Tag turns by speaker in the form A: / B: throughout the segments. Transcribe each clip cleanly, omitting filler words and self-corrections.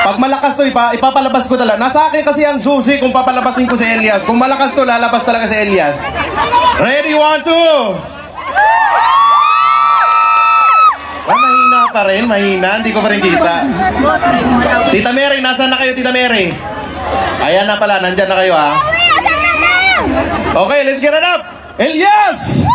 A: Pag malakas to, ipapalabas ko talaga. Nasa akin kasi ang susi kung papalabasin ko si Elias. Kung malakas to, lalabas talaga si Elias. Ready, 1, 2! Mahina pa rin, mahina. Hindi ko pa rin kita. Tita Mary, nasaan na kayo, Tita Mary? Ayan na pala, nandyan na kayo, ha? Okay, let's get it up! Elias!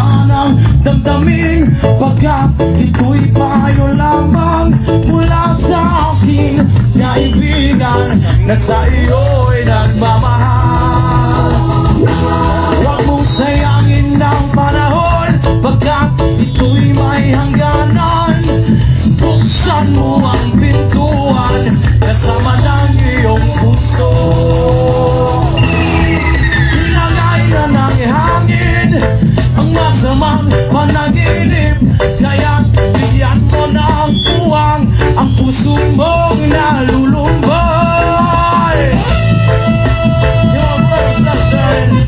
B: sanang damdamin, pagkat ito'y payo lamang mula sa akin, kaibigan, na sa iyo'y nagmamahal. Huwag mong sayangin ang panahon, pagkat ito'y may hangganan. Buksan mo ang pintuan, kasama ng iyong puso. Tinangay na ng hangin ang masamang panaginip, kaya bigyan mo ng puwang ang puso mong nalulumbay. Your perception.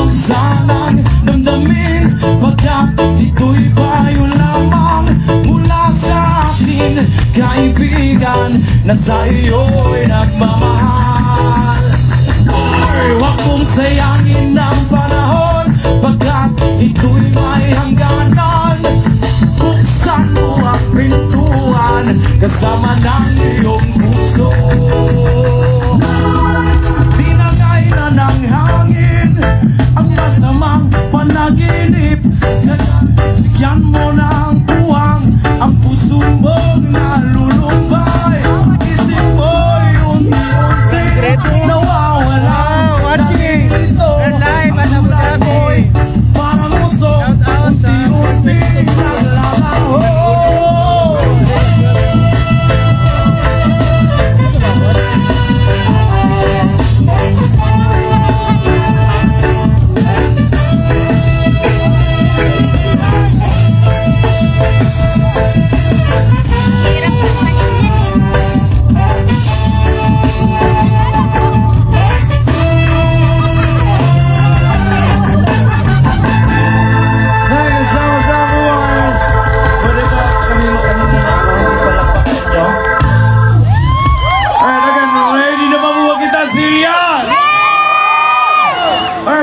B: Sanang damdamin, pagkat ito'y payo lamang mula sa akin, kaibigan, na sa iyo'y nagmamahal. Huwag mong sayangin ang panahon, pagkat ito'y may hangganan. Buksan mo ang pintuan, kasama ng iyong puso. Tinangay na ng hangin ang masamang panaginip, kaya bigyan mo ng puwang ang puso mong nalulumbay. Isip mo'y unti-unti nawawala, nangingito ang mula mo'y parang usok, unti-unti naglalaho.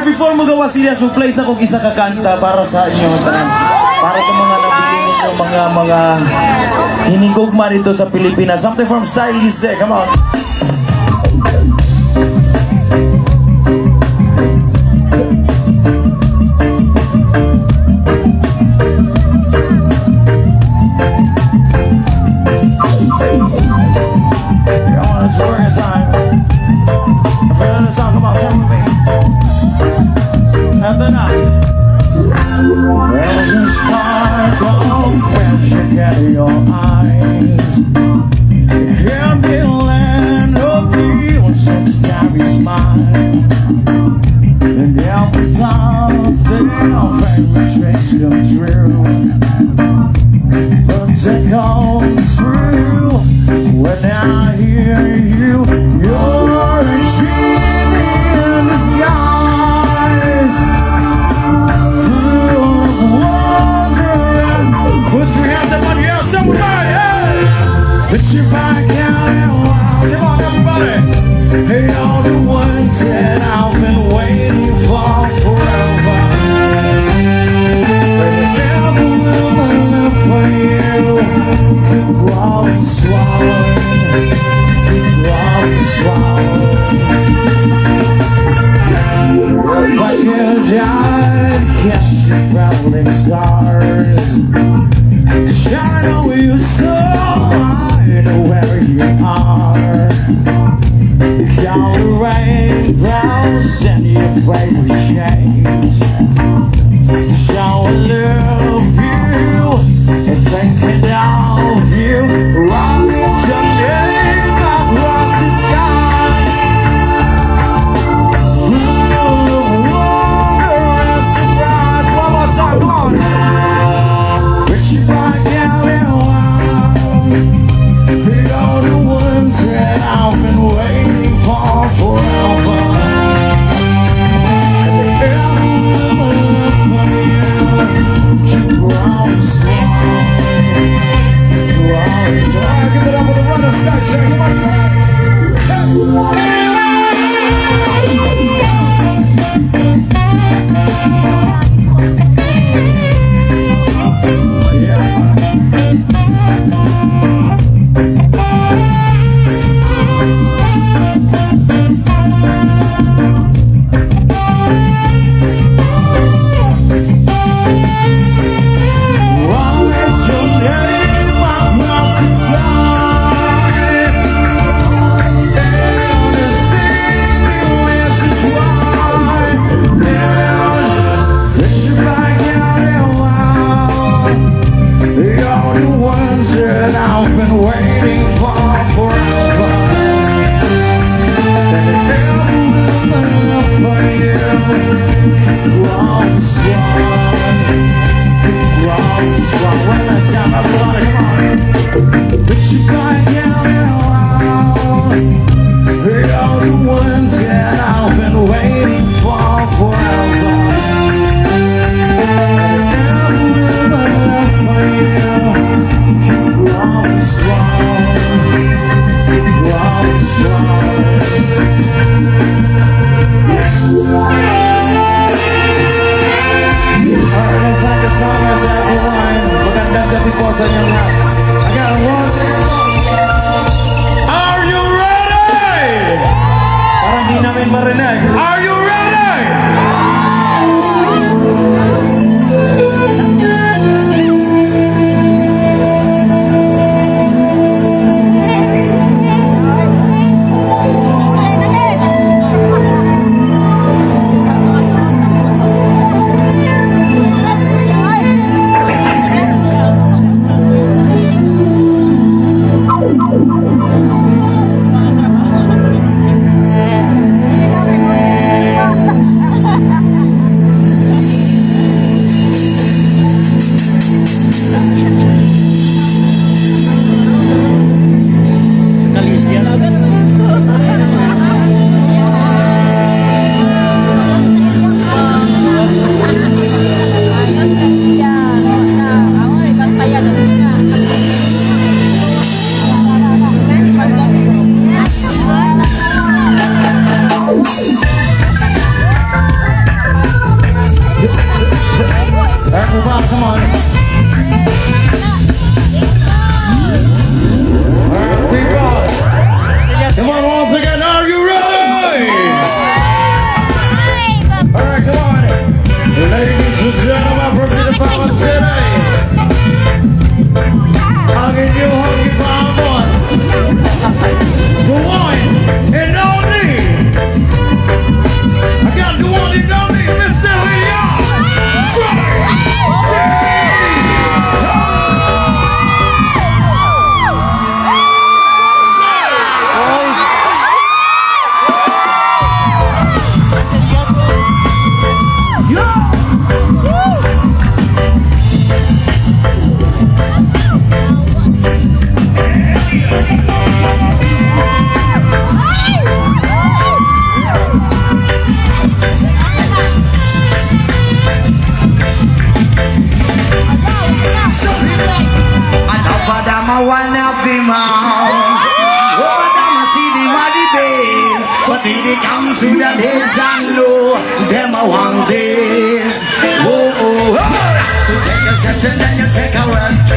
B: Before mo gawa serious, mag-play sa kong isa kakanta para sa inyo, para sa mga nabili ninyo mga hinigugma dito sa Pilipinas. Something from Stylist there, come on. There's a sparkle when you get your eyes. It can be a land of dreams and starry smile. And every thought their favorite dreams come true. But they come true when I hear you. You're a genie in disguise. Put your hands up on your house, everybody! Yeah! Put your back down and wild. Come on, everybody! Hey, all the ones that I've been waiting for forever. Never will I live for you. Keep growing, swallowing. Keep growing, swallowing. If I could die, catch the traveling stars. I know you so, I know where you are. Call the rain, brows, and your favorite shades. Shall I love you, thinking of you, writing your name across the sky. Full of wonder and surprise. One more time, come on. Put your back out and wild. We are the ones that I've been waiting for forever. namin marinig. Are you ready? Come on. Come on, once again, are you ready? All right, come on. Ladies and gentlemen from the Power City. I'll give you a huggy power. The one and only. I got the one and only Mr. Leon. One of them all. Over them I see the muddy base. But when they come to the days I know them I want this. Oh, oh, oh. So take a shot and then you take a rest.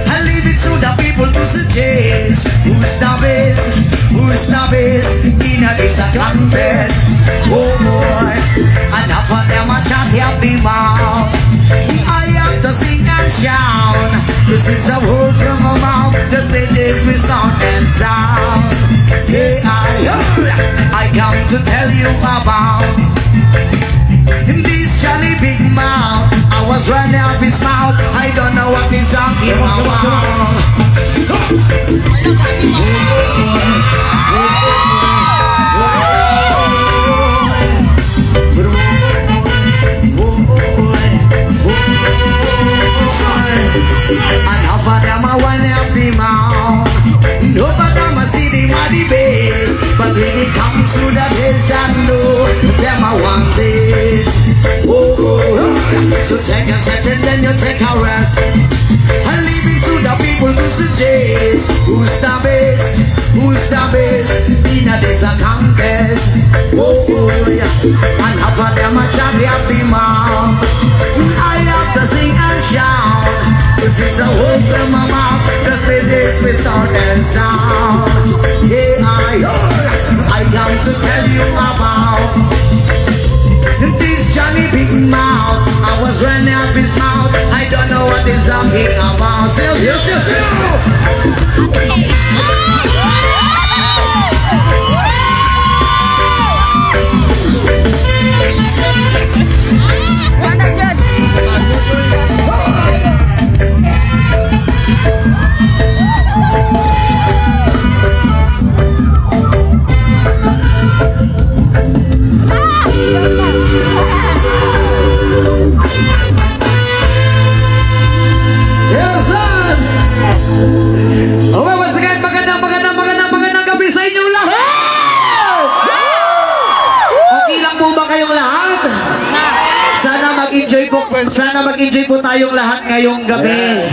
B: I leave it to the people to suggest who's the best, who's the best. In a days I contest. Oh boy, enough of them I chat up the mouth. I have to sing and shout. This is a word from my mouth. Just make this with sound and sound. Yeah, I come to tell you about this Johnny Big Mouth. I was running up his mouth. I don't know what he's talking about. And half of them I want up the mouth. Half of them I see the muddy base. But when it comes to the days I know them I want this. Oh, oh, oh. So take a set and then you take a rest. I leave it to the people to suggest who's the best, who's the best. In a days I contest. Oh, oh, yeah. And half of them I chat up the mouth. I have to sing and shout. This is a word from my mouth. Just with this we start and sound. Yeah, I come to tell you about this Johnny Big Mouth. I was running up his mouth. I don't know what he's talking about. Yes, yes, yes, yes. Yes, sir! Okay, once again, magandang gabi sa inyo lahat! Okay lang po ba kayong lahat? Sana mag-enjoy po tayong lahat ngayong gabi.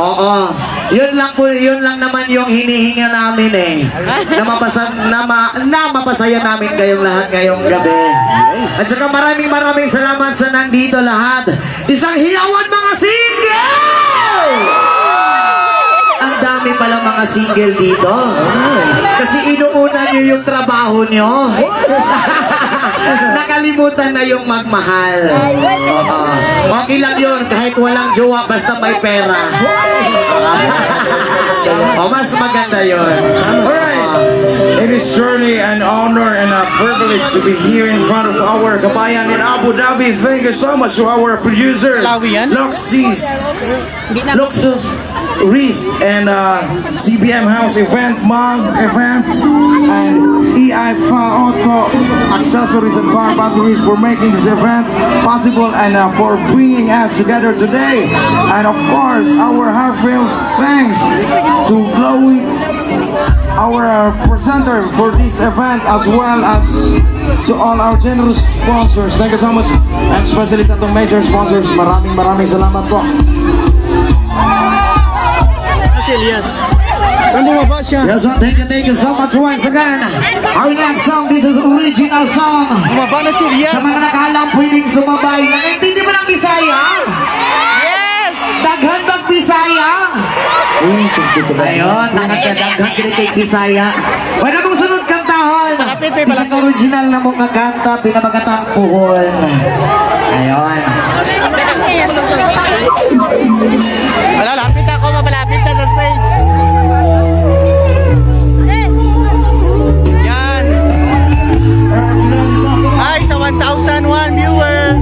B: Oo. Yun lang naman yung hinihinga namin eh. Na mapasaya namin kayong lahat ngayong gabi. At saka maraming salamat sa nandito lahat. Isang hiyawan mga single! Ang dami palang
C: mga single dito. Kasi inuuna nyo yung trabaho nyo. Nakalimutan na yung magmahal. Oo. Okay lang yun, kahit walang jowa, basta may pera. O, mas maganda yun.
B: Alright, it is truly an honor and a privilege to be here in front of our kabayan in Abu Dhabi. Thank you so much to our producer, Luxus Reese and CBM House Event, Mugs Event, and EI Auto Accessories and Car Batteries for making this event possible and for bringing us together today. And of course, our heartfelt thanks to Chloe, our presenter for this event, as well as to all our generous sponsors. Thank you so much, and especially sa itong major sponsors. Maraming salamat po.
C: Yes, well, thank you so much once again. Our next song, this is original song. Sa mga nakaalam pwedeng sumabay. Nakaintindi mo ng Bisaya? Yes! Daghan bang Bisaya? Ayun, nakakadaghan kinitig Bisaya. Wala mong sunod kantahon. Isang original na mong kanta, pinamagatang puhon. Ayun.
D: Malapit ako, mapalapit na sa stage. Yan. Hi sa 1,001 viewer.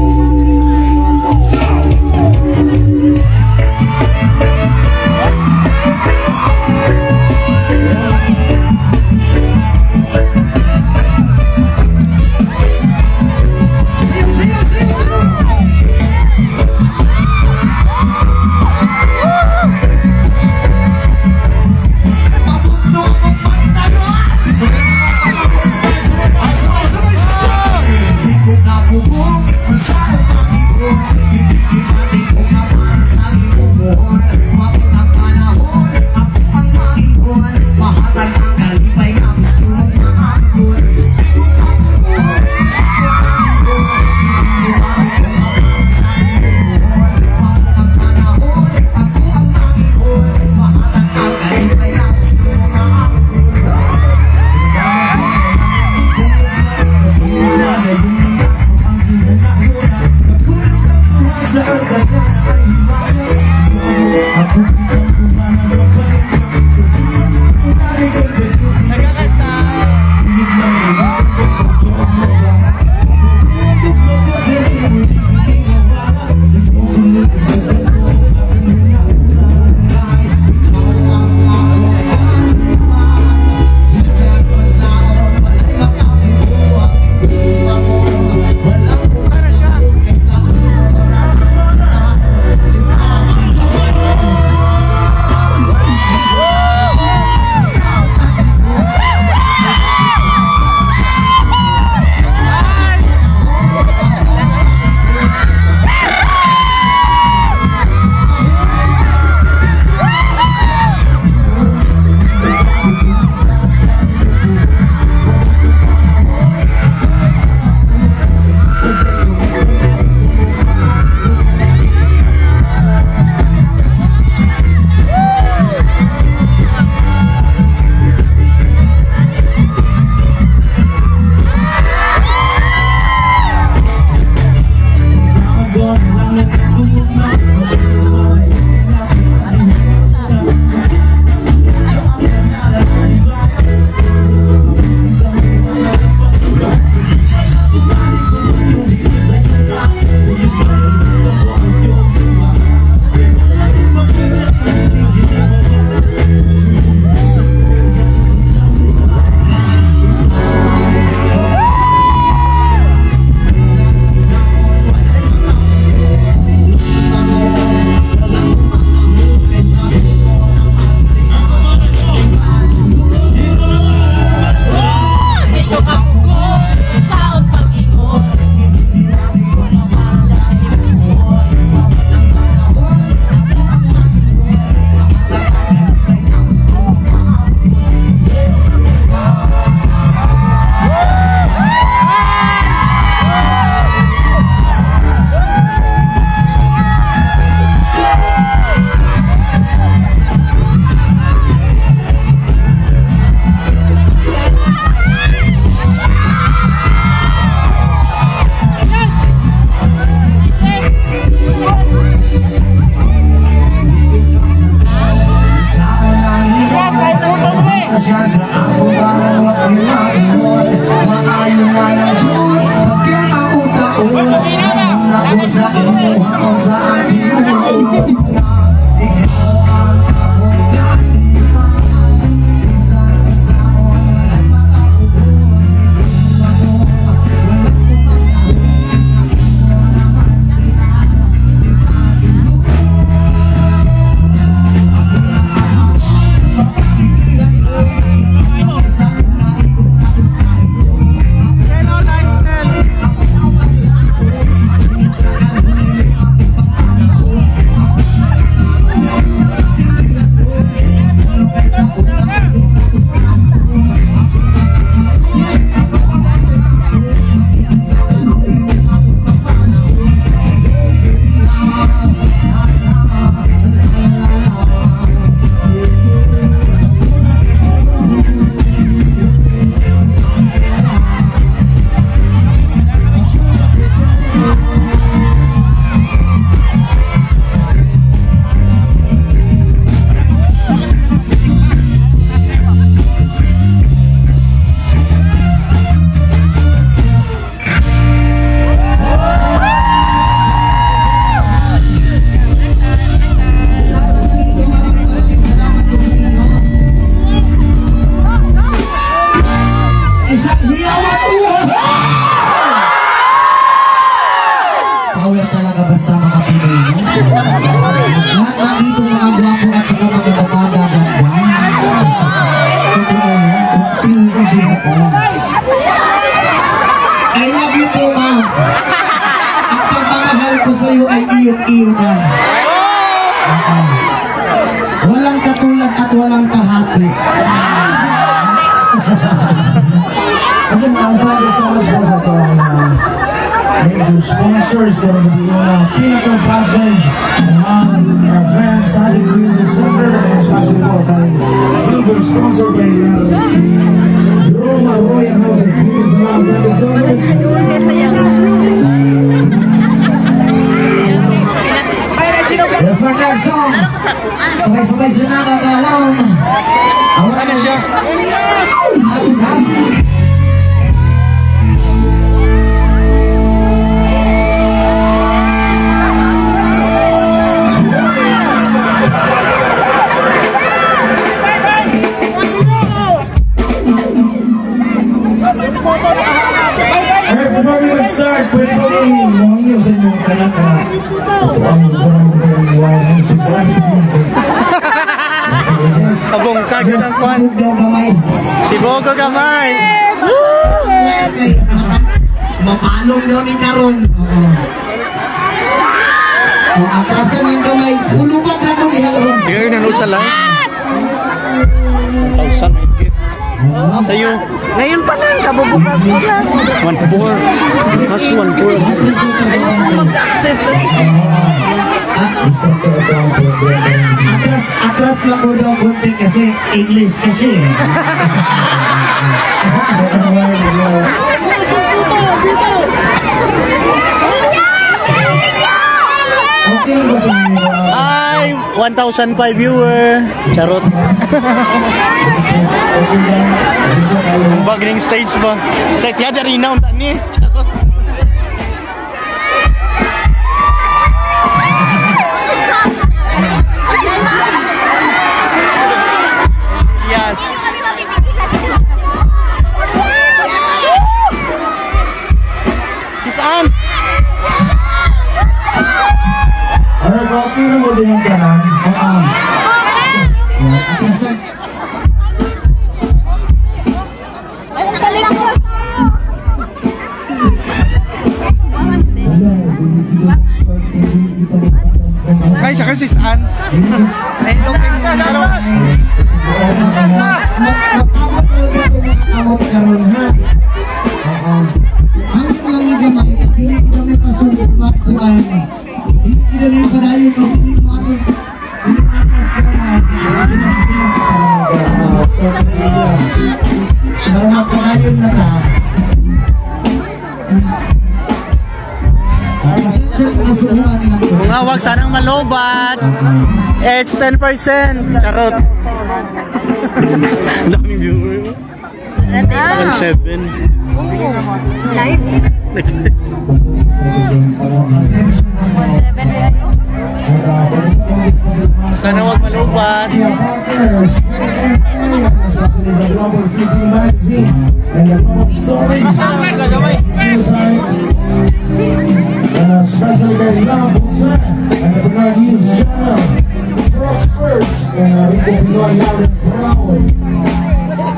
C: ko sa iyo sa ating mundo. Ikaw ang akong kaibigan. Minsan sa ay makakubuhay. Power talaga basta mga Pinoy, no? Lahat nandito mga gwapo at saka mga magaganda. Totoo yan. I love you too, ma'am. Ang pagmamahal ko sa iyo ay iyo na. Walang katulad at walang kahati.
B: Again, thank you so much po sa itong major sponsors. Gonna be yung Pinnacle Passage, Van Sonic Music Center, and especially po kay silver sponsor kay Roma Royal House of Peace. Thank you so much.
C: Yes, my next song. Sabay-sabay sila nagagalong. Wala na siya.
B: Alright, before we start, pwede po yung news sa inyong kanan na ito ang mga wild music brand.
D: Abong kagyo ng kwan.
C: Sibog daw gamay.
D: Si Bogo Gamay.
C: Mapalong daw ni Karon. Ang atrasan ng gamay, ulupat na po ni Karon.
D: Ikaw yung nanood sa live. 1,000 higit. Sa'yo.
E: Ngayon pa lang, kabubukas ko lang.
D: 1,400. Mas 1,400.
E: Ayoko mag-accept.
C: Atras lang po daw konti kasi English kasi.
B: Okay lang ba sa inyo?
D: Ay, 1,005 viewer. Charot.
B: Okay lang. Sige kayo.
D: Bagning stage ba? Sa tiyada renown tani. Charot. Yes. Si saan?
B: Alright, okay lang mo din ang kanan.
C: Atrasan.
D: Ay, sa kasi saan? Ay,
C: Makamot lang dito makamot Karon ha. Hanggang lang ni gamay, dili ko na may pasubok na kuan. Dili ko na may padayon kung dili mo ano. Dili ko na gamay. Para mapadayon na ta. Kasi nasubukan lang ko.
D: Mga wag sanang malobat. It's 10%. Charot. Daming viewer. 1,700.
E: Live?
D: Sana huwag malubat.
B: Especially the Global 15 magazine and the Global Stories. And especially the Love Set and the Bernard News Channel. Brooks Works and Rico Pinoy Loud and Proud.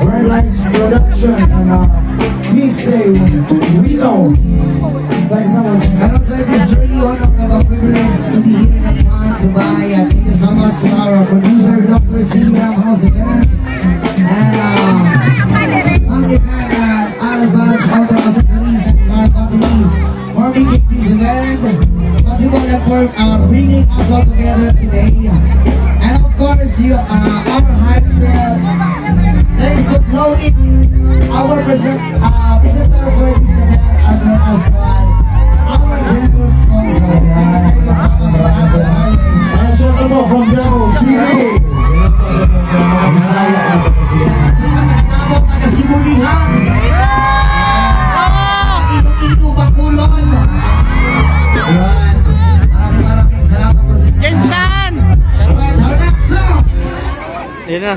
B: Red Lights Production and Stay Reno. Thanks so much.
C: And also, it is really honor a privilege to be here in Amman, Dubai. Thank you so much to our producer, Dr. William House again. And Mandipan and Albans, all the accessories and car companies for making this event possible and for bringing us all together today. And of course, our heartfelt thanks to blow in our presenter for this event as well as our generous sponsor. Thank you so much for us as always.
B: And shout out mo from Demo City.
C: Tapos nagkasimulihan. Ilo-ilo Bakulon. Ayan. Maraming salamat po sa inyo.
D: Jensan!
C: Ayan, Harnakso.
D: Yan na.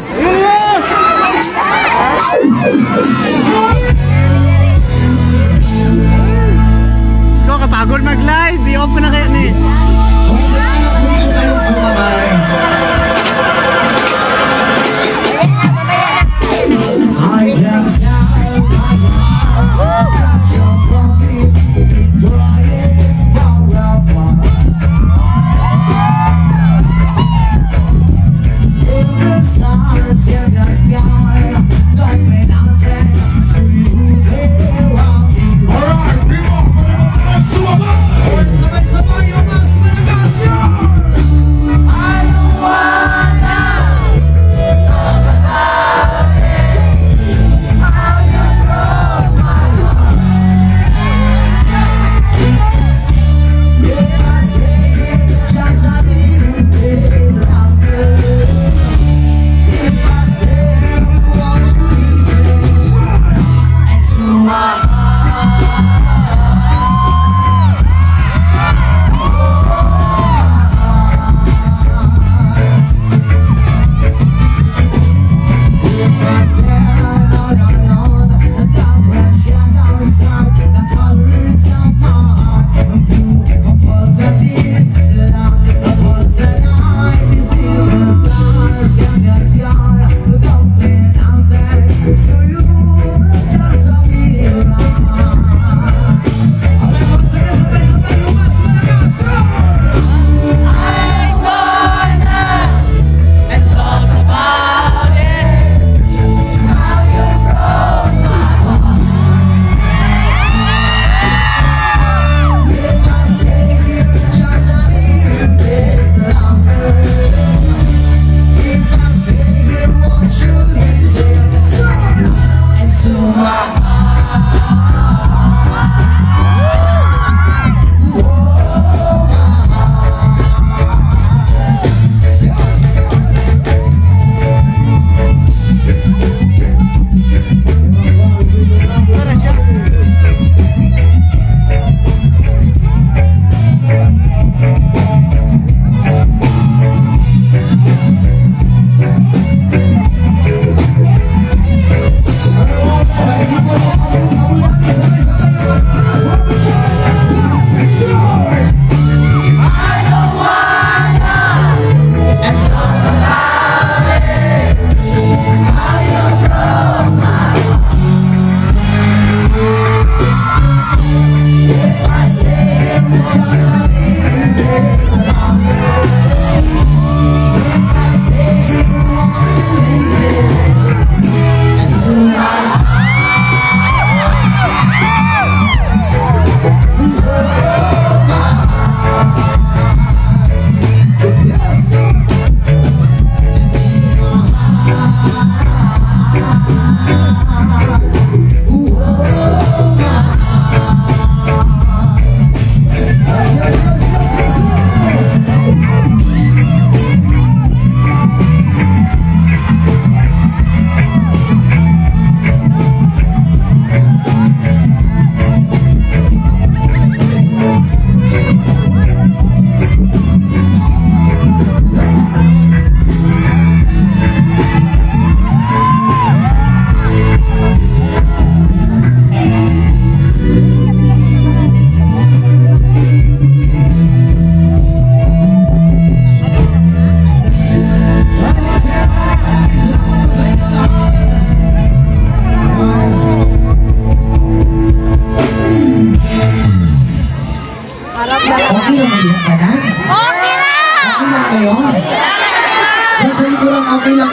D: Sko, kapagod mag-live. I-off ko na kayo ni.
C: Kung saan na po dito tayong sumabay. I can stand my arms, touch your body, keep crying forever. In the stars in the sky, don't mean nothing to you. They want me.
B: Alright, people,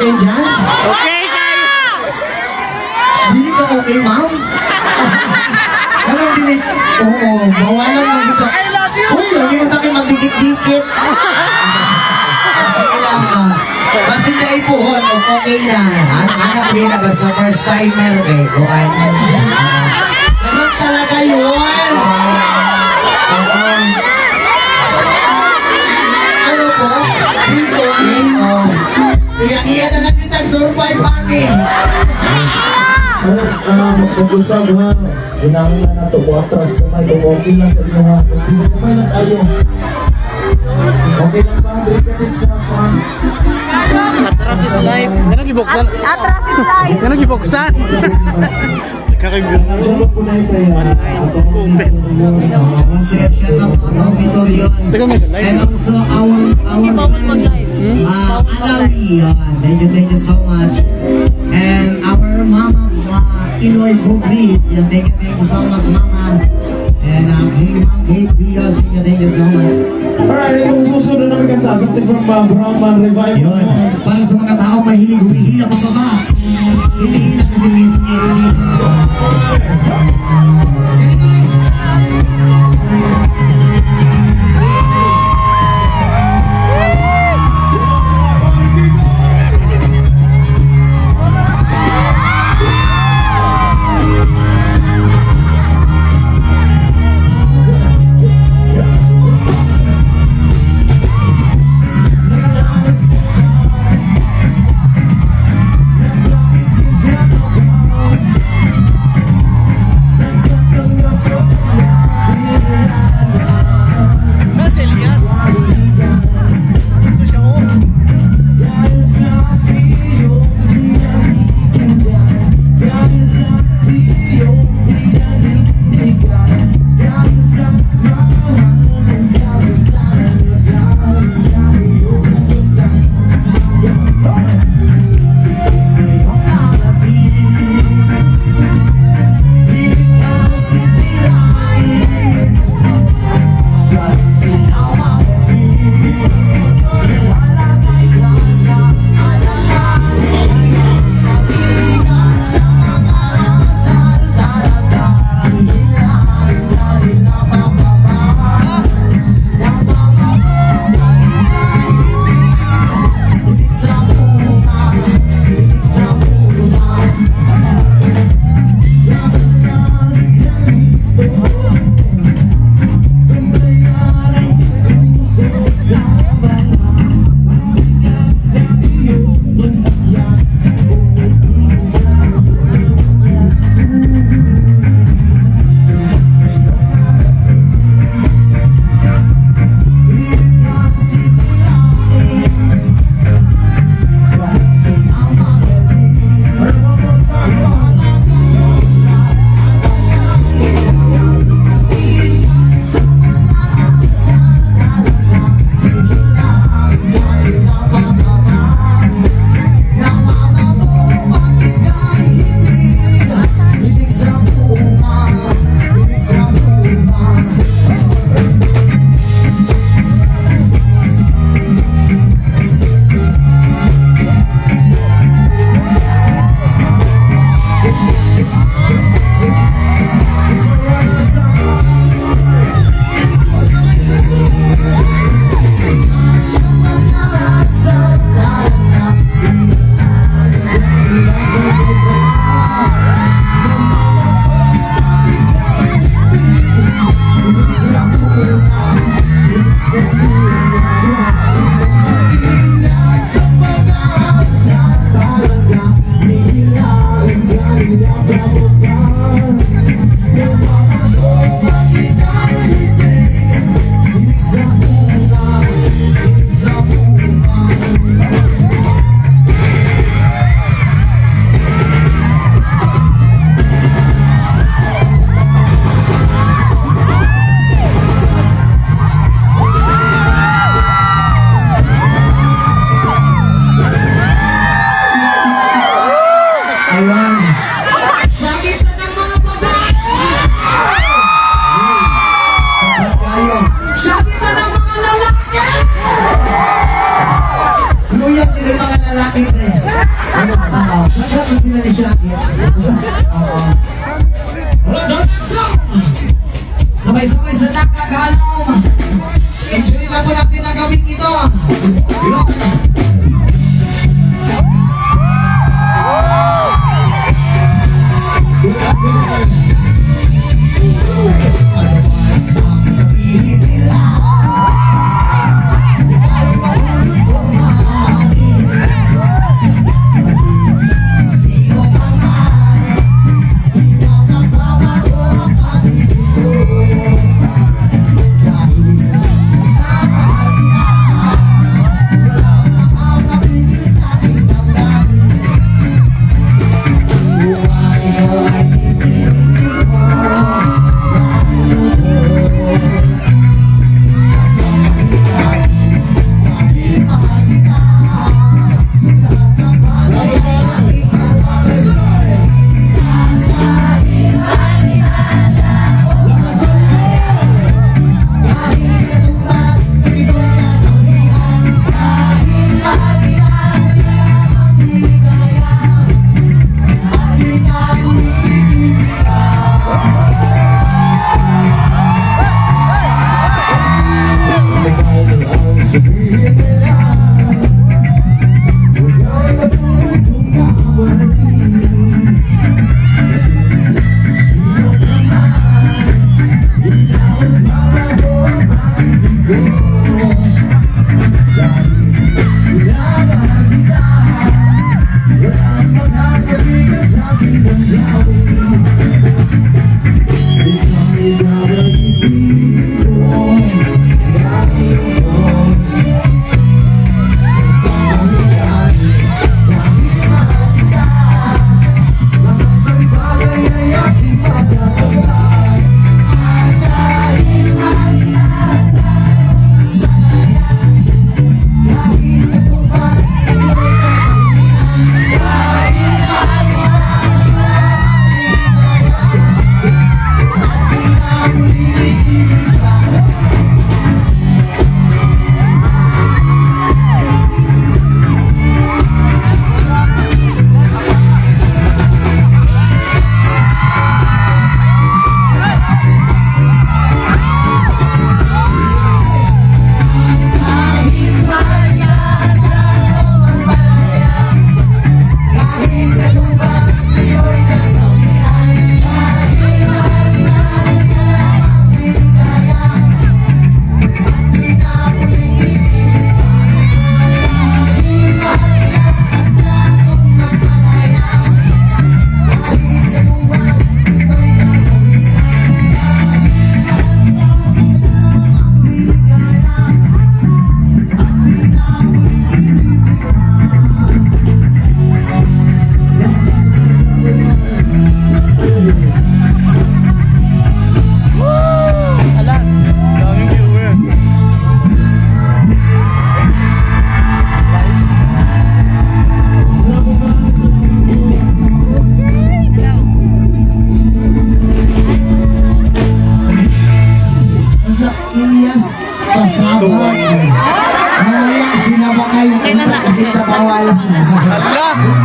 C: kayo dyan?
D: Okay, kayo.
C: Dili ka okay, ma'am? Anong dili? Oo, bawalan lang kita. Uy, lagi na tayo magdikit-dikit. Sige lang, basta na ipuhon, okay na. Anak din na, basta first timer, eh. Okay. Naman talaga yun. Ano po? Dili okay? Iya na lang kita, survive kami.
B: Mag-usap ha. Ginamit na nato ko atras kamay kung okay lang sa inyo ha. Bisa kamay lang tayo. Okay lang ba? Break sa fan.
D: Atras is life. Yan ang gibuksan.
E: Atras is life.
D: Yan ang gibuksan. Kakagano.
B: Sabot ko na ito yan.
D: Open.
C: Sige, shout out to Atong Vitorion.
D: Teka, may live.
C: And also our
E: Bawal mag-live.
C: Alawi. Thank you so much. And our mama, Iloy Bugris. Thank you so much, mama. And hey Prios, thank you so much.
B: Alright, itong susunod na may kanta. Something from Brahman Revival.
C: Yun. Para sa mga tao mahilig humihila pababa. Hinihila kasi Miss Edgy. nakaalam, enjoy lang po natin ang gawin ito. Sabihin nila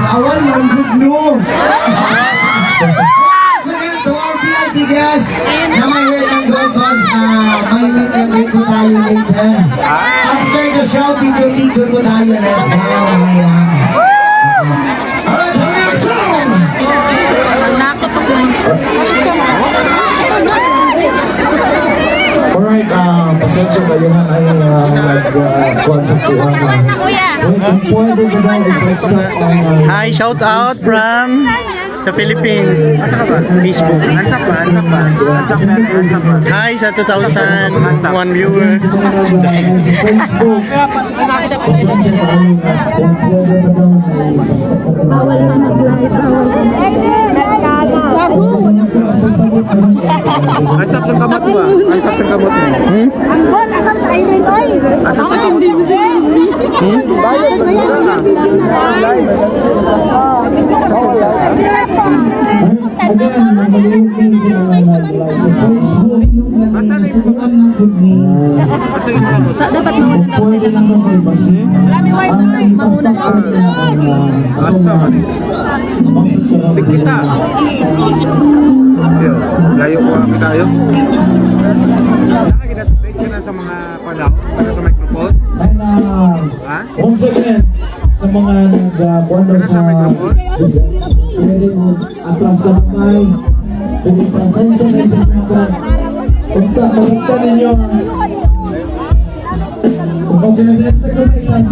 C: Bawal yung good no. So yun, to our VIP guests na may red and gold cards, may meet and greet po tayo later. After the show, picture po tayo. Let's go. Alright, the next song.
B: Alright, pasensya kayo na ay nag-kuhan sa kuhan. Kung pwede ba daw i-stop ang...
D: Hi, shout out from the Philippines. Asa ka ba? Facebook. Ansa pa? Hi sa 2,001 viewers.
B: Facebook. Pasensya kayo na kung pwede ba daw
D: Ansap sa kamot mo ba? Ansap sa kamot mo.
E: Ambot, asam sa Irene, oy.
D: Ansap sa kamot mo.
E: Bayad na.
B: Again, mabalik din sa mga nag-live sa Facebook.
D: Asan na yung mga Asan yung mga boss?
E: Dapat mauna daw
B: Pwede
E: sila.
B: lang mag-ibas.
E: Marami white na tayo. Mauna daw sila.
D: Asa ka din? Di kita. Ayun, layo ko kami tayo. Nakakita-face ka na sa mga panahon, para sa microphone.
B: And
D: Ha?
B: once again, sa mga nag-wonder
D: Ano sa
B: sa
D: microphone?
B: pwede mo atras sa kamay, pwede pasensya na isang mga punta ninyo. Kung kung pinaglag sa kamay lang.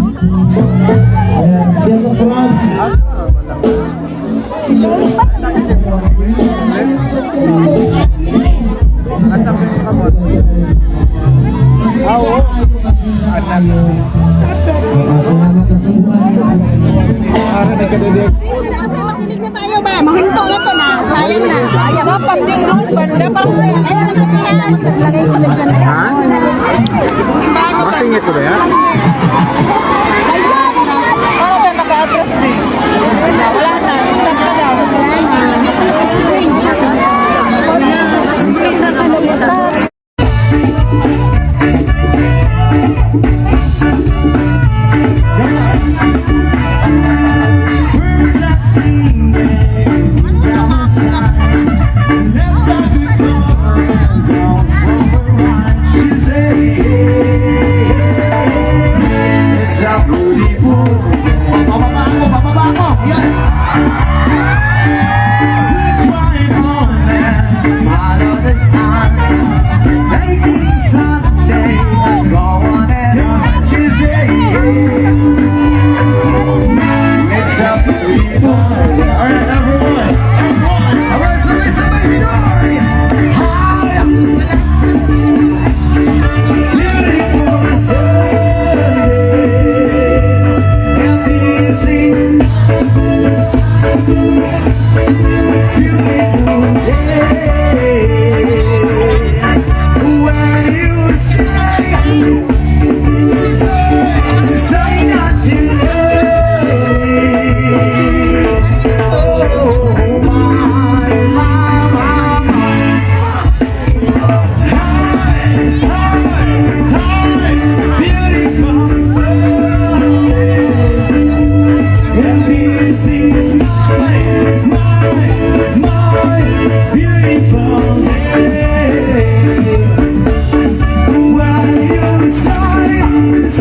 B: Ayan, kaya sa front.
D: Asa ka yung kamot? Oo.
B: Salamat na sa buhay.
D: Para nagkadidig.
E: Kasi makinig na tayo ba? Mahinto na to na. Sayang na. Dapat din doon. Dapat sayang. Kaya na sabi niya dapat naglagay sila dyan.
D: Ha? Makasingit ko ba yan?
E: Para ba naka-address din? Wala na. Stop ka daw. Wala na.
B: Birds that sing, baby, down the sky. Let's have a call down from her mind. She said, yeah, it's a beautiful. Bababa ko, yan. Let's ride on and follow the sun. Making Sunday go on and on. She said, yeah. It's a beautiful. All right, everyone. All right, somebody story. Hi. Beautiful Sunday. And this is beautiful day. When you say not to love me. Oh, my. Hi, beautiful Sunday. And this is my beautiful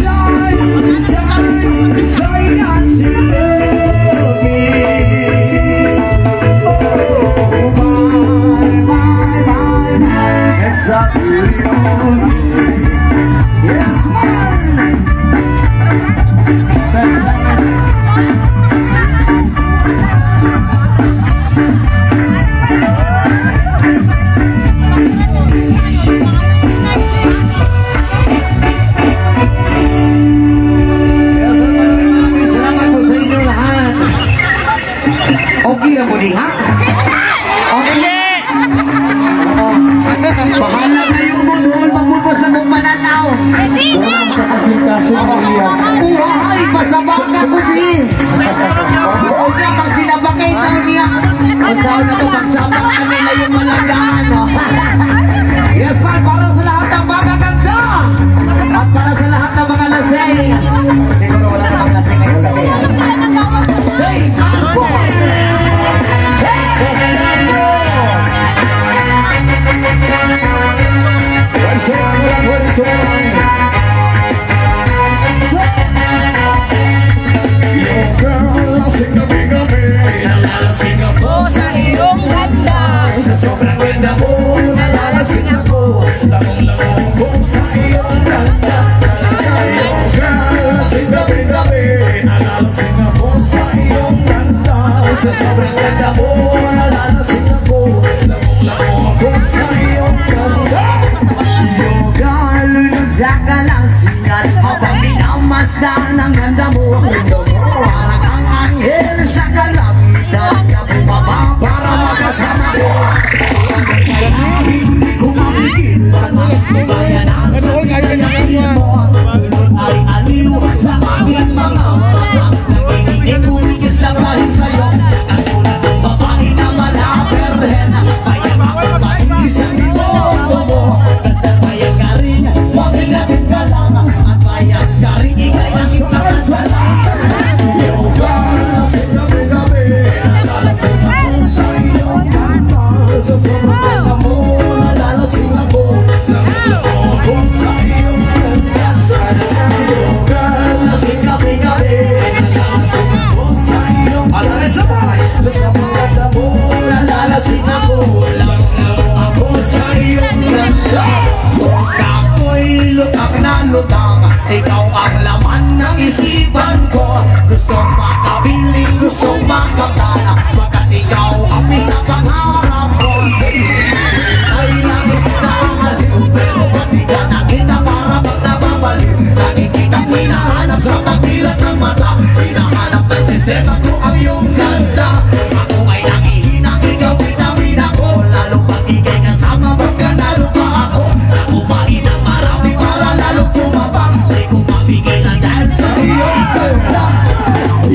B: day. When you say not to love me. Oh, my. It's a beautiful day. Yes, man. Salamat po sa inyo lahat. Okay na po ha? Okay. Bahala na yung budol, magpupos sa mong mananaw. Walang sa kasing-kasing Elias. Uhay, pasabak na po di. O niya, pag sinabakay na niya. Masaw na to, pagsabak na nila yung malagdaan. Yes man, para sa lahat ng mga ganda. At para sa lahat ng mga lasing. Siguro wala namang lasing ngayong gabi. Hey, boy! What's on? Your girl, lasing na gabi. Nalalasing ako
E: Sa iyong ganda.
B: sa sobrang ganda mo. Nalalasing ako. Langong-langong ko sa iyong ganda. Talaga yung girl, lasing gabi-gabi. Nalalasing ako sa iyong ganda. Sa sobrang ganda mo. Nalalasing ako. Langong-langong ako sa iyong ganda. Yoga, lunod sa kalasingan. Habang minamasdan ang ganda mo. Ang ganda mo, parang ang anghel sa kalangitan. Na bumaba para makasama ko. Hindi ko mapigilan. Bayan ang sabihin mo. Ay aliw sa aking mga mata. Nagiging uligis na bahid sa'yo. Sa katulad ng babae na malapit.
C: Gustong makabiling, gustong makapala, pagkat ikaw ang pinapangarap ko. Ay langit na ang aliw, pero ba't di ka nakita para pag nababaliw? Lagi kitang hinahanap sa pagbilat ng mata, hinahanap ng sistema ko ang iyong ganda. Ako ay nangihinang, ikaw vitamin ako, lalo pag ikay kasama, mas ganalo pa ako. Nakumain ng marami para lalo kumabang, di ko mapigilan dahil sa iyong ganda.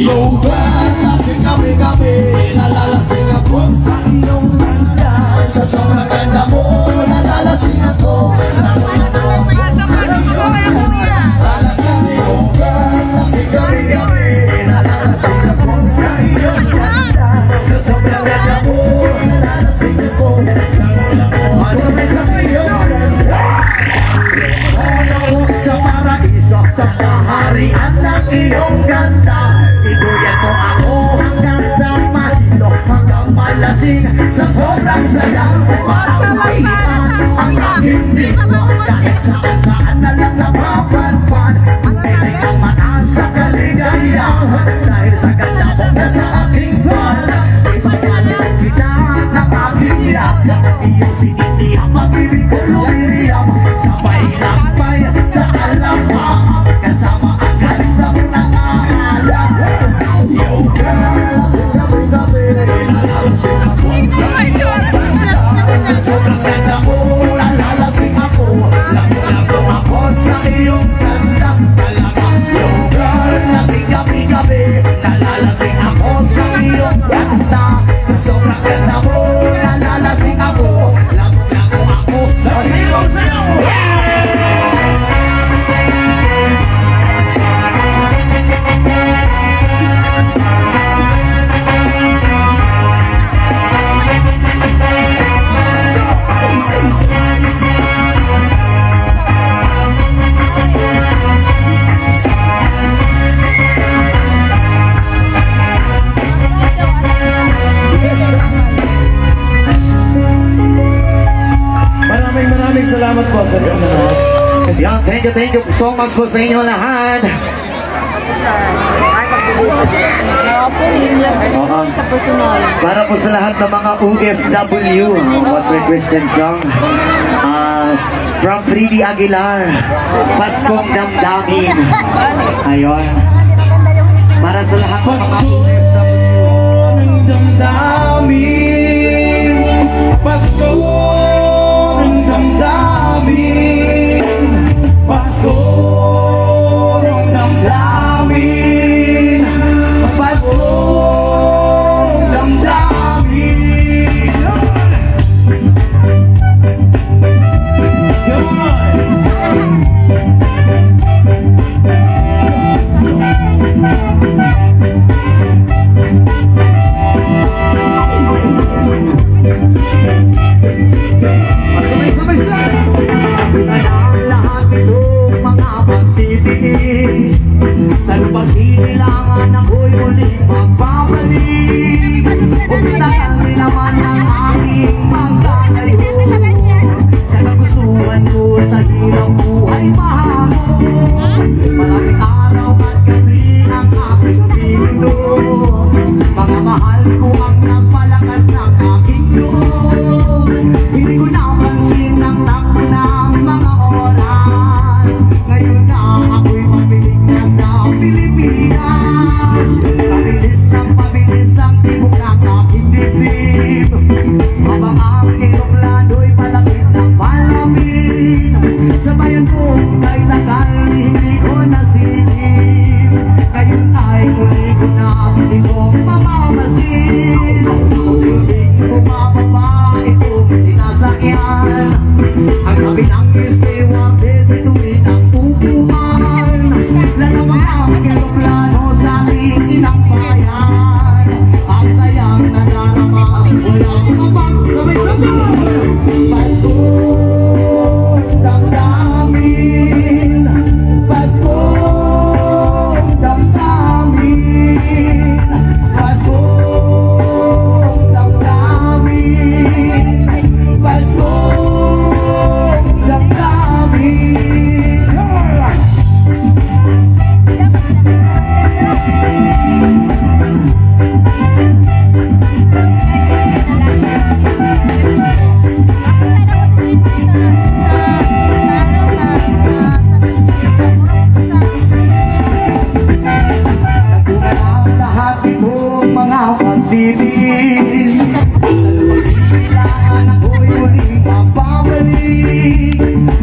C: Yo girl, lasing kami-kami, nalalasing ako sa iyong ganda. Sa sobrang ganda mo, nalalasing ako. Sa iyong ganda. Talaga, yo girl, lasing kami-kami, nalalasing ako sa iyong ganda. Sa sobrang ganda mo, nalalasing ako. Masabay sa iyong ganda. Sa paraiso, sa kaharian ng iyong ganda. Ituyan mo ako hanggang sa mahilo, hanggang malasing sa sobrang saya. Makakailan ang aking diwa, kahit saan na lang napapanpan. Pinay kang mataas sa kaligayahan, dahil sa ganda mo na sa aking sala. Ipayanin kita ng aking yaga, iyong sinindihan, pag-ibig ko lumiliyam. Sabay lakbay sa alamaan, kasama ang ganda mo ng aalam. Yo girl, sa gabi-gabi, nalalasing ako sa iyong ganda. Sa sobrang ganda mo, nalalasing ako. Lago-lago ako sa iyong ganda. Talaga, yo girl, lasing gabi-gabi, nalalasing ako sa iyong ganda. Sa sobrang ganda mo, nalalasing ako. Lago-lago ako sa iyong ganda.
B: Maraming salamat po sa inyo lahat.
C: Yan, thank you so much po sa inyo lahat.
E: Sa personal.
C: Para po sa lahat ng mga OFW, was requested song. From Freddy Aguilar, Paskong Damdamin. Ayun. Para sa lahat ng mga OFW.
B: Ng damdamin, Pasko ng damdamin, Pasko ng damdamin, Pasko ng damdamin. Come on!
C: Sabay-sabay sa ang lahat itong mga pagtitiis. Sa lupang sinilangan ako'y muling magbabalik. Upitakan rin naman ang aking pagkakayo. Sa kagustuhan ko sa hirap buhay mahamon. Maraming araw at gabi ang aking pino. Mga mahal ko ang nagpalakas ng aking Diyos. Hindi ko napansin ang takbo ng mga oras. Ngayon na ako'y pamiling na sa Pilipinas. Pabilis ng pabilis ang tibok ng aking dibdib. Habang aking eroplano'y palapit ng palapit. Sa bayan ko kay tagal hindi ko nasilip. Ngayon ay muli ko na tibok mamamasin. Hindi ko mababa itong sinasakyan. Ang sabi ng stewardess, ituloy ang upuan. Lalawang ang eroplano sa aking inang bayan. Ang sayang nadarama, walang kabang sabay-sabay. Pasko damdamin, Pasko damdamin, Pasko damdamin, Pasko damdamin.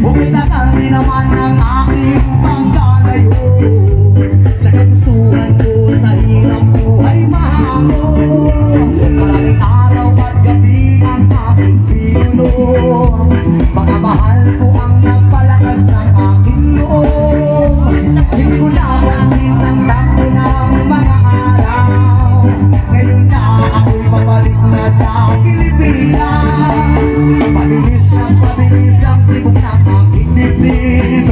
C: Bukit na kami naman ng aking pagkalayo. Sa kagustuhan ko, sa hirap buhay mahalo. Maraming araw at gabi ang aking pinuno. Mga mahal ko ang nagpalakas ng aking loob. Hindi ko napansin ang takbo ng mga araw. Ngayon na ako'y babalik na sa Pilipinas. Pabilis ang tibok ng aking dibdib.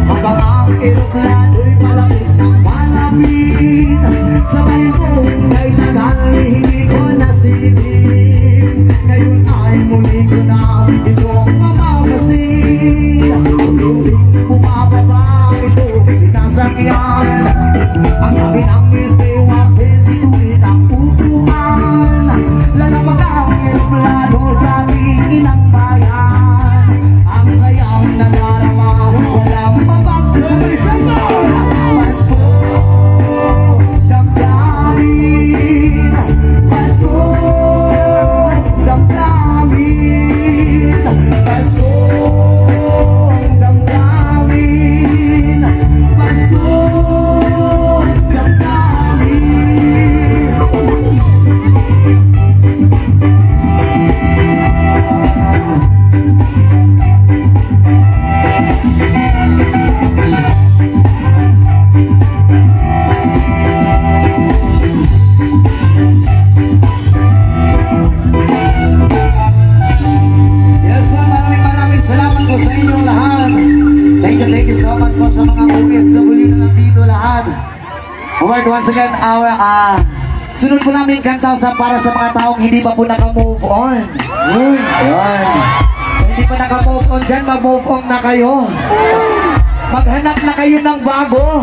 C: Habang ang eroplano'y malapit ng malapit. Sabay kong kay tagali, hindi ko nasilip. Ngayon ay muli ko na itong mamamasin. Unti-unting bumababa itong sinasakyan. Ang sabi ng stewardess, ituloy ang upuan. Lalamag ang eroplano sa ating inang bayan. Ang sayang nadarama, walang mapagsasabay-sabay. Pasko, damdamin. Pasko, damdamin. Pasko, damdamin. Pasko, damdamin. Yes, ma'am. Maraming salamat po sa inyong lahat. Thank you so much po sa mga OFW na nandito lahat. Alright, once again, our sunod po namin kanta para sa mga taong hindi pa po naka-move on. Ayun. So, hindi pa naka-move on dyan, mag-move on na kayo. Maghanap na kayo ng bago.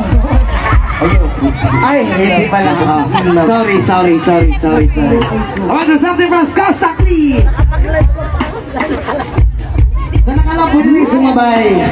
C: Ay, hindi pala. Sorry. Alright, there's something from Scott Sackley. Sa nakalapod ni sumabay.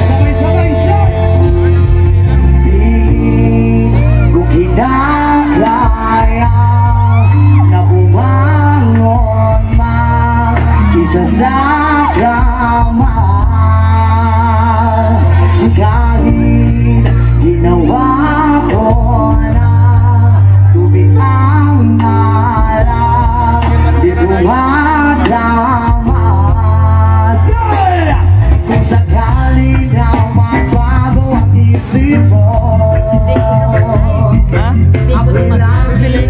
C: Sabay-sabay siya. Pilit kung kinakaya na bumangon mag-isa sa kama. Kahit ginawa ko na tubig ang marang, di ko madama. Kung sakali na magbago ang isip mo, ako'y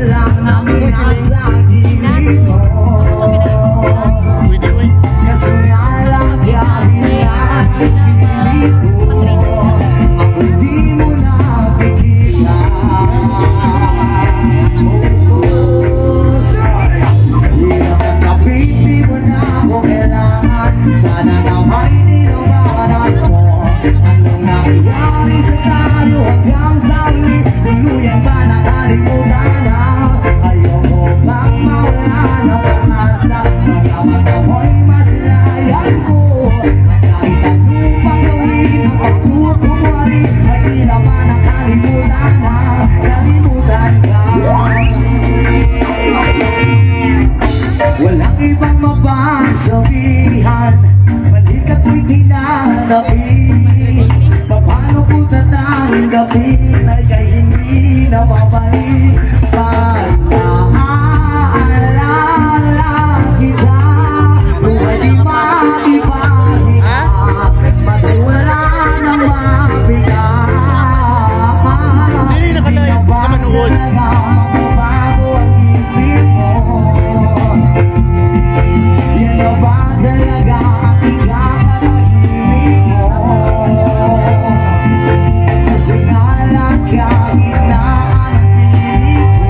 C: lang ng nasa gilid mo. Kasi nga lang kahit na pilit ko, ako'y di mo nakikita. Hirap kapit, di mo na ako kailangan. Sana na may nilabanan mo. Anong nangyari sa tayo hanggang sa huli? Tuluyan ba nakalimutan na? Ayoko bang mawala ng pag-asa? Mga mata mo'y masilayan ko. At kahit anong pang gawin ang pagkukumari, ay tila ba nakalimutan na? Kalimutan ka. Walang ibang mapagsabihan, balikat mo'y tinanapin. Paano ko tatanggapin ay kay hindi na babalik? Pag naaalala kita, buhay di maipahinga, matay wala nang mabigat.
D: Hindi, nakanood.
C: Magbabago ang isip mo. Yan na ba talaga ang ikakatahimik mo? Kasi nga lang kahit na ang pilit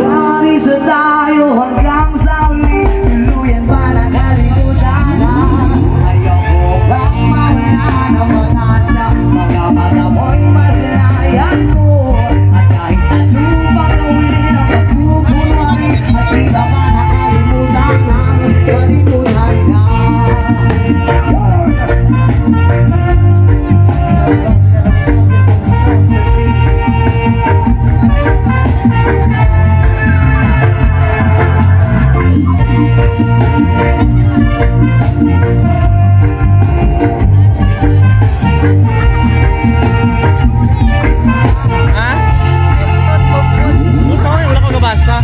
C: Hanggang isa tayo, hanggang sa uli, tuluyan ba nakalimutan na? Ayoko kang mawala ng pag-asa, mga mo'y masalayan ko. At kahit ano pang gawin ang pagpupunan, at di na ba nakalimutan ng kalimutan ka?
D: Ha? Ito, wala ko gabasa.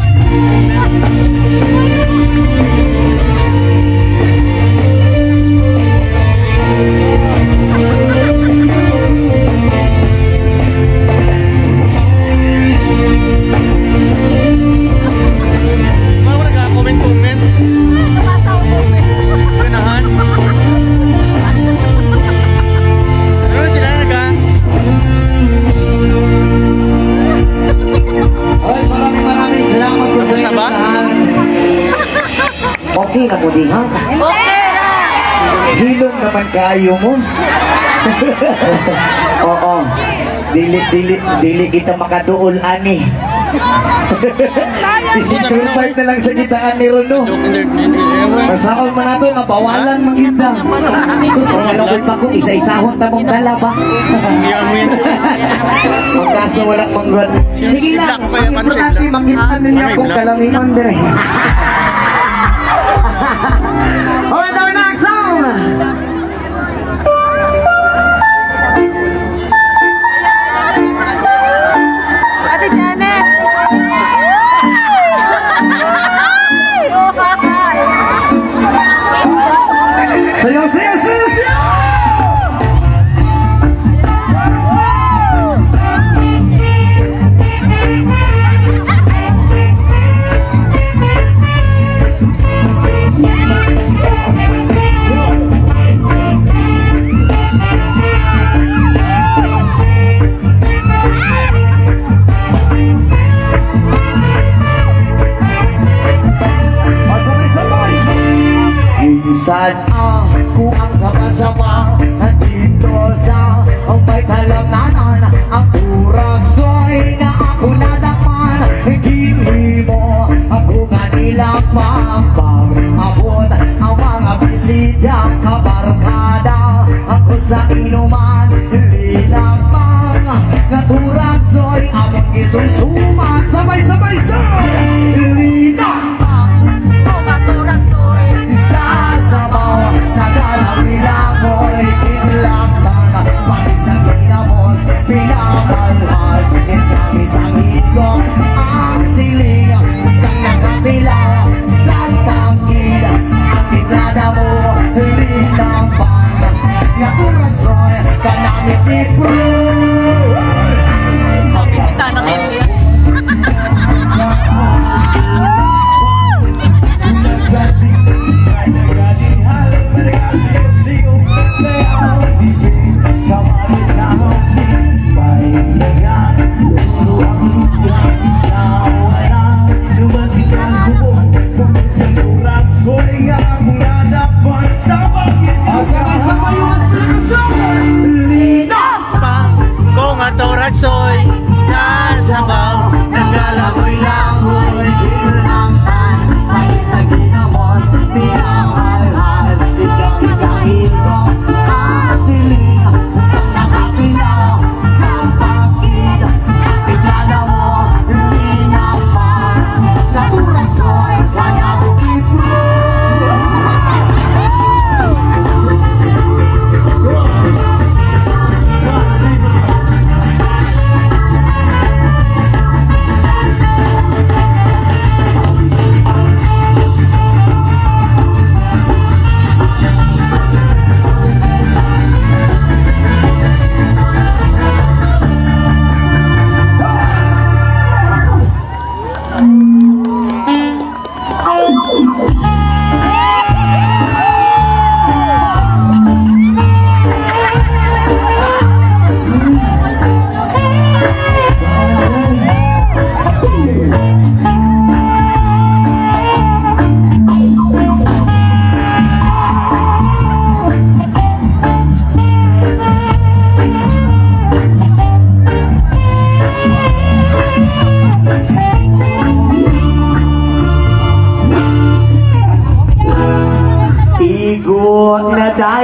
D: Mga nag-comment. Ganahan. Ano na sila naga?
C: Ay, maraming salamat po sa
D: Basta ba?
C: lahat. Okay na po di ha? Hilom naman kayo mo. Oo. Dili kita makaduol ani. Isi-survive na lang sa kitaan ni Rono. Masaon man nato nga bawalan man kita. Sus, magalawin pa kung isa-isahon ta mong dala ba?
D: Iyan mo yan.
C: Magkaso wala manggon. Sige lang,
D: Black ko kaya
C: ang
D: man
C: importante
D: siya,
C: makita niya
D: Ano,
C: kung
D: black?
C: kalanginan dire. Alright, our next song.
E: Ate Janet!
C: Sayaw, sayaw, sayaw, sayaw! Sabay-sabay! Minsan ako ang sama-sama nandito sa may talamnanan. Ang turaksoy na ako nadaman, hindi mo ako kanila pag-abot. Ang mga bisidang kabarkada, ako sa inuman, hindi lamang naturaksoy among isusuman. Sabay-sabay sa hindi lamang isasabaw, nagalaw lang mo'y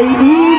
C: ay